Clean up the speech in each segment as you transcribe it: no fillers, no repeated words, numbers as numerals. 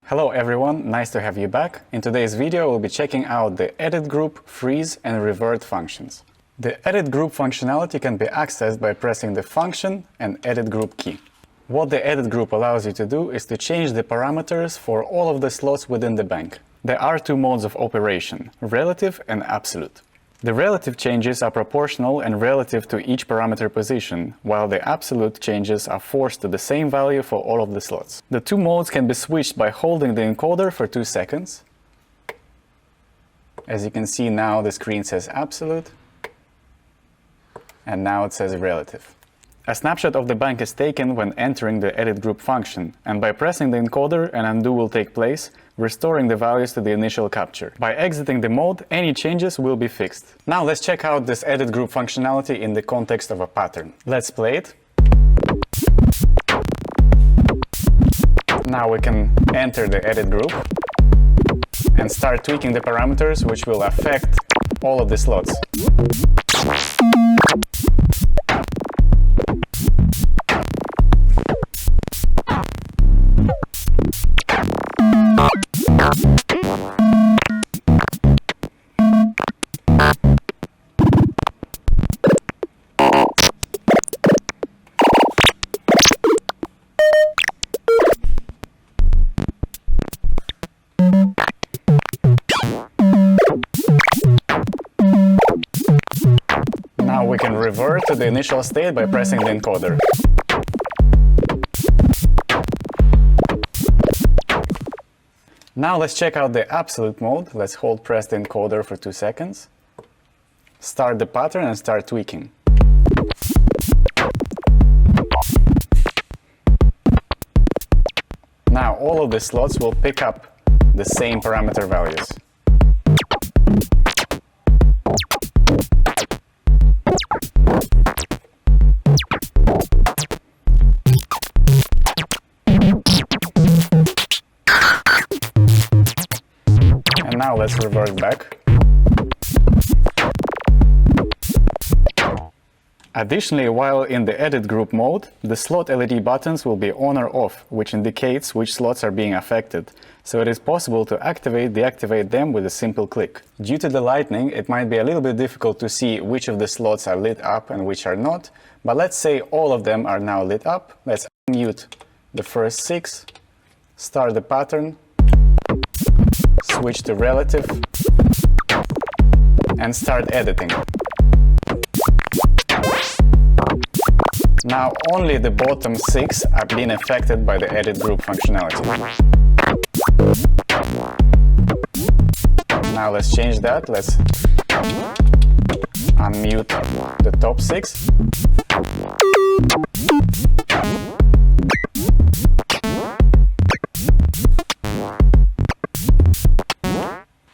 Hello everyone, nice to have you back. In today's video we'll be checking out the edit group, freeze and revert functions. The edit group functionality can be accessed by pressing the function and edit group key. What the edit group allows you to do is to change the parameters for all of the slots within the bank. There are two modes of operation, relative and absolute. The relative changes are proportional and relative to each parameter position, while the absolute changes are forced to the same value for all of the slots. The two modes can be switched by holding the encoder for 2 seconds. As you can see now the screen says absolute, and now it says relative. A snapshot of the bank is taken when entering the edit group function, and by pressing the encoder an undo will take place, restoring the values to the initial capture. By exiting the mode, any changes will be fixed. Now let's check out this edit group functionality in the context of a pattern. Let's play it. Now we can enter the edit group and start tweaking the parameters which will affect all of the slots. Now we can revert to the initial state by pressing the encoder. Now let's check out the absolute mode. Let's hold press the encoder for 2 seconds. Start the pattern and start tweaking. Now all of the slots will pick up the same parameter values. Now let's revert back. Additionally, while in the edit group mode, the slot LED buttons will be on or off, which indicates which slots are being affected, so it is possible to deactivate them with a simple click. Due to the lighting, it might be a little bit difficult to see which of the slots are lit up and which are not, but let's say all of them are now lit up. Let's unmute the first 6, start the pattern, switch to relative, and start editing. Now only the bottom 6 are being affected by the edit group functionality. Now let's change that. Let's unmute the top 6.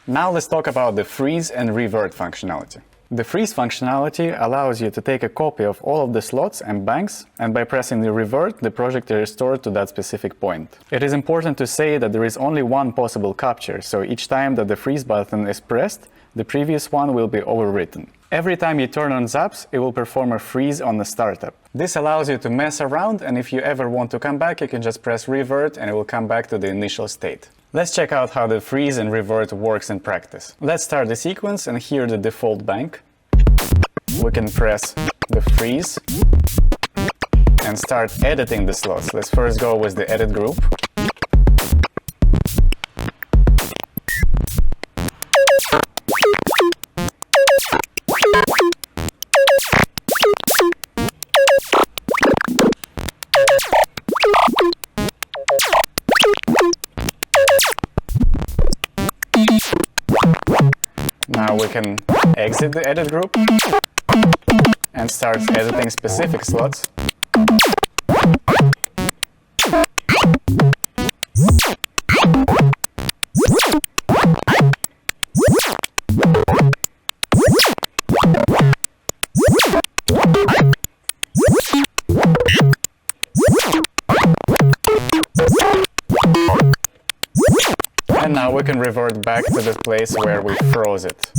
Now let's talk about the freeze and revert functionality. The freeze functionality allows you to take a copy of all of the slots and banks, and by pressing the revert, the project is restored to that specific point. It is important to say that there is only one possible capture, so each time that the freeze button is pressed, the previous one will be overwritten. Every time you turn on Zaps, it will perform a freeze on the startup. This allows you to mess around, and if you ever want to come back, you can just press revert and it will come back to the initial state. Let's check out how the freeze and revert works in practice. Let's start the sequence and hear the default bank. We can press the freeze and start editing the slots. Let's first go with the edit group. Now we can exit the edit group and start editing specific slots. And now we can revert back to the place where we froze it.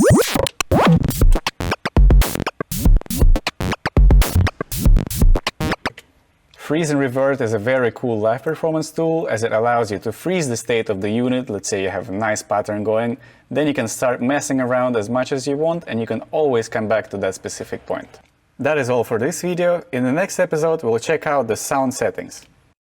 Freeze and Revert is a very cool live performance tool, as it allows you to freeze the state of the unit. Let's say you have a nice pattern going, then you can start messing around as much as you want, and you can always come back to that specific point. That is all for this video. In the next episode, we'll check out the sound settings.